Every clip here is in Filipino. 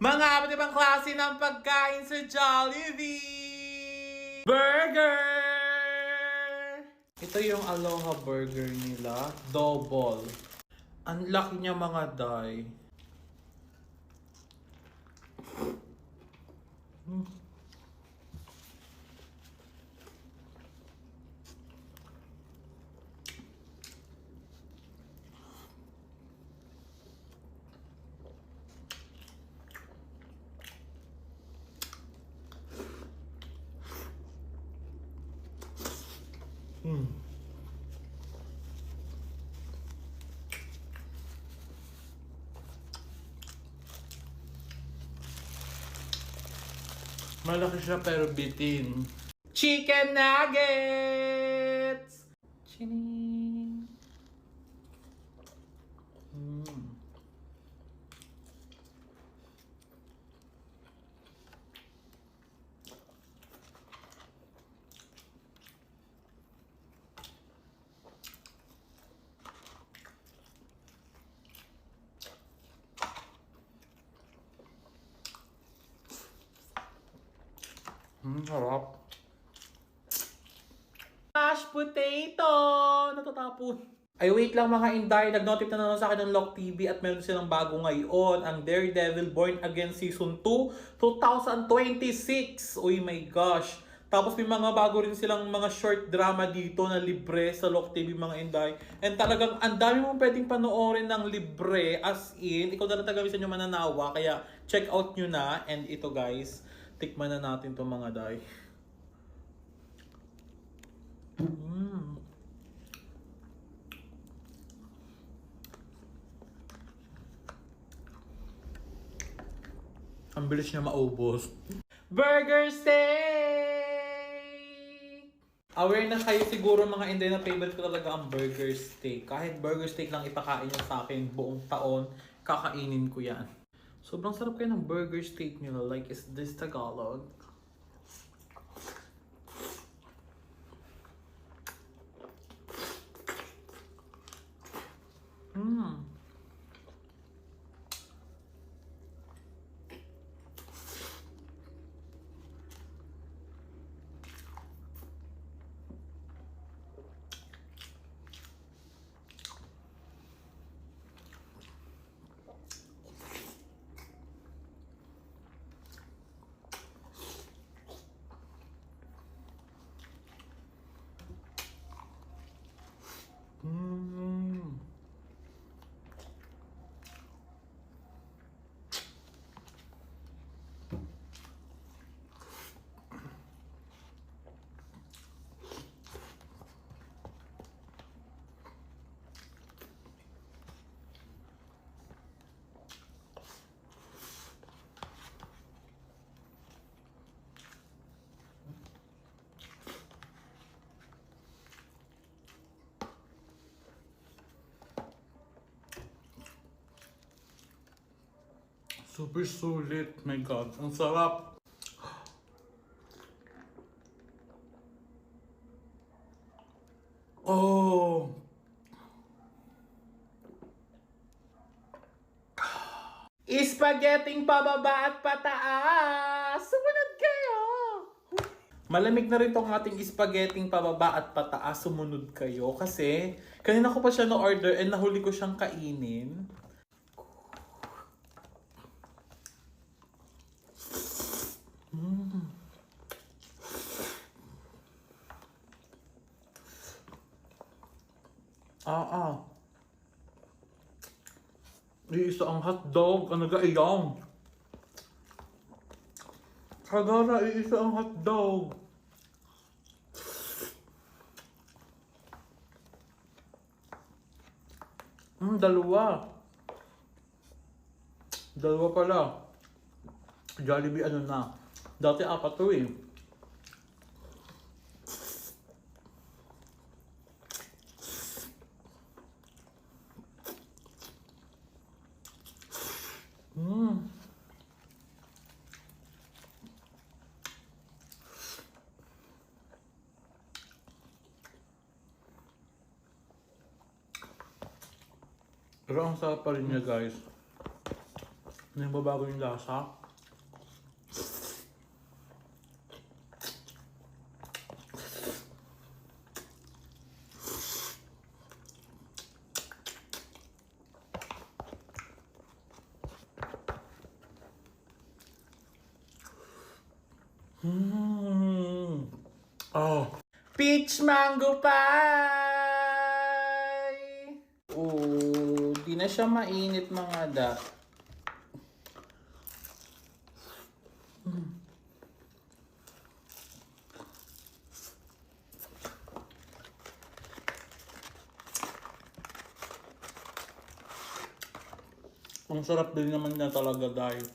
Mga iba't ibang klase ng pagkain sa Jollibee! Burger! Ito yung Aloha Burger nila. Double. Ang laki niya mga day. Malaki siya pero bitin. Chicken nuggets! Chining! Sarap. Mashed potato! Natatapon. Ay, wait lang mga Inday. Nag-notif na naman sa akin ng Lock TV at meron silang bago ngayon. Ang Daredevil Born Again Season 2, 2026. Uy, my gosh. Tapos may mga bago rin silang mga short drama dito na libre sa Lock TV mga Inday. And talagang ang dami mong pwedeng panoorin ng libre. As in, ikaw na lang taga sa inyo mananawa. Kaya check out nyo na. And ito guys, tikman na natin to mga day. Ang bilis niya maubos. Burger steak! Aware na kayo siguro mga Inday na favorite ko talaga ang burger steak. Kahit burger steak lang ipakain nyo sa akin buong taon, kakainin ko yan. Sobrang sarap kayo ng burger steak nila. Like, is this Tagalog? Super sulit. My God. Ang sarap. Oh. Spaghetting pababa at pataas. Sumunod kayo. Malamig na rin tong ating spaghetting pababa at pataas. Sumunod kayo. Kasi kanina ko pa siya na-order and nahuli ko siyang kainin. Iisa ang hotdog. Ano ga iyon? Kagara, iisa ang hotdog. Dalawa. Dalawa pala. Jollibee ano na. Dati apat to eh. Pero ang sarap pa rin niya guys. Nagbabago yung lasa. Oh. Peach mango pie! Oh, di na siya mainit mga da. Ang sarap din naman niya talaga dahil.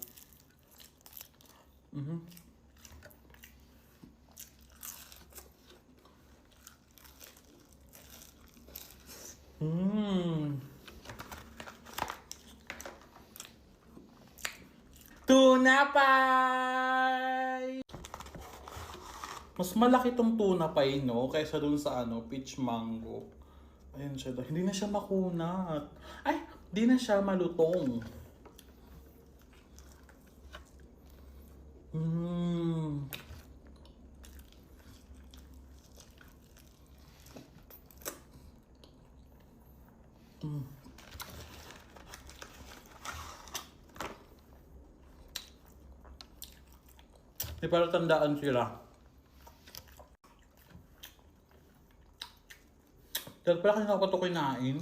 Tuna pie! Mas malaki tong tuna pie, no? Kaysa dun sa peach mango. Ayan siya. Hindi na siya makunat. Ay, hindi na siya malutong. Di para tandaan sila. Dahil pala kanina ko ito kinain.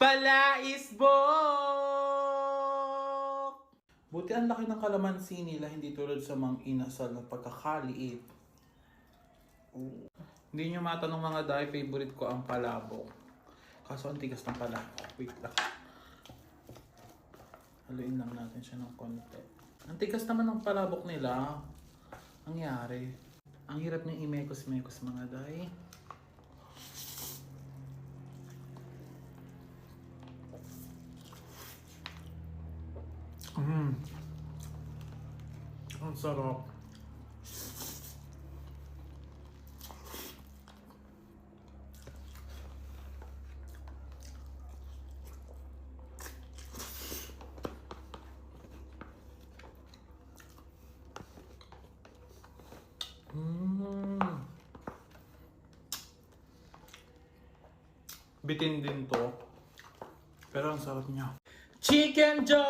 Palaisbok! Buti ang laki ng kalamansi nila, hindi tulad sa mga inasal na pagkakaliit. Oh. Hindi nyo matanong mga day, favorite ko ang palabok. Kaso ang tigas ng palabok. Wait lang. Haluin lang natin siya ng konti. Ang tigas naman ng palabok nila. Ang yari. Ang hirap niyang imekos-mekos mga day. Ang sarap. Bitin din to. Pero ang sarap niya. Chicken Joy!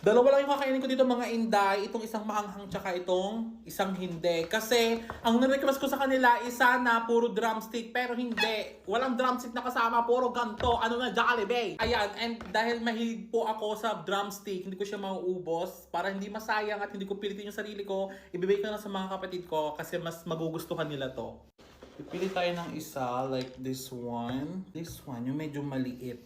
Dalawa lang yung kakainin ko dito mga inday. Itong isang maanghang tsaka itong isang hindi. Kasi ang request ko sa kanila isa na puro drumstick. Pero hindi. Walang drumstick na kasama. Puro ganto. Ano na, Jollibee. Ayan. And dahil mahilig po ako sa drumstick, hindi ko siya mauubos. Para hindi masayang at hindi ko pilitin yung sarili ko, ibibigay ko na sa mga kapatid ko kasi mas magugustuhan nila to. Pipili tayo ng isa, like this one. This one, yung medyo maliit.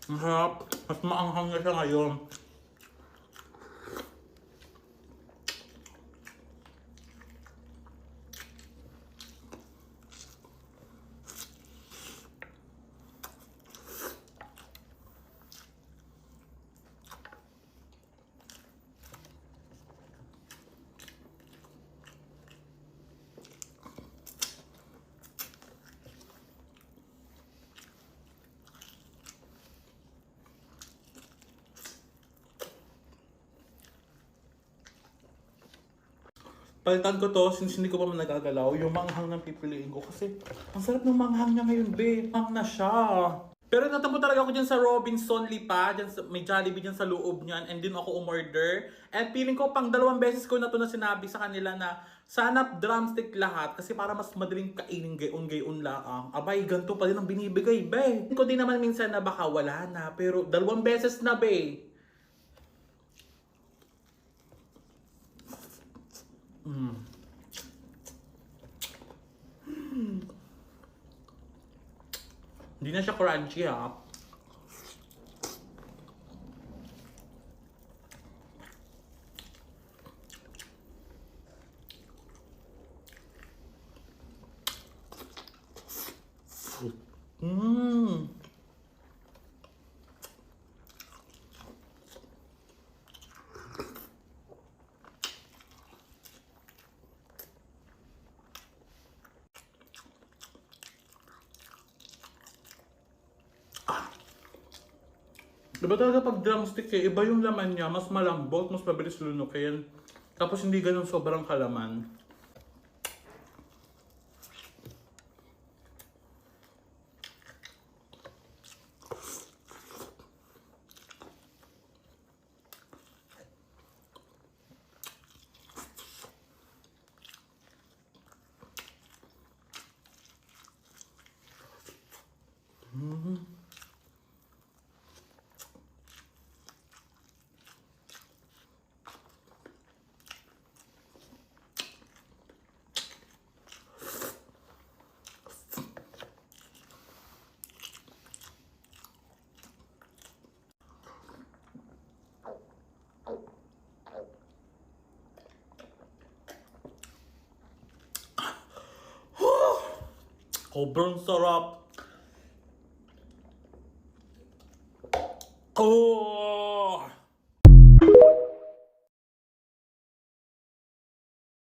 Ang sarap. Mas maanghang na siya ngayon. Palitan ko to since hindi ko pa man nagagalaw. Yung manghang na pipiliin ko kasi ang sarap ng manghang niya ngayon, be. Manghang na siya. Pero natampo talaga ako dyan sa Robinson Lipa, dyan sa, may Jollibee dyan sa loob niyan, and din ako umorder. And feeling ko pang 2 beses ko na to na sinabi sa kanila na sana drumstick lahat kasi para mas madaling kainin gayon-gayon lang. Abay, ganito pa din ang binibigay, be. Ko din naman minsan na baka wala na, pero 2 beses na, be. Hindi na siya crunchy, ha. Mmm. Diba talaga pag drumstick eh, iba yung laman niya, mas malambot, mas mabilis lunukin. Tapos hindi ganun sobrang kalaman. Sobrang sarap.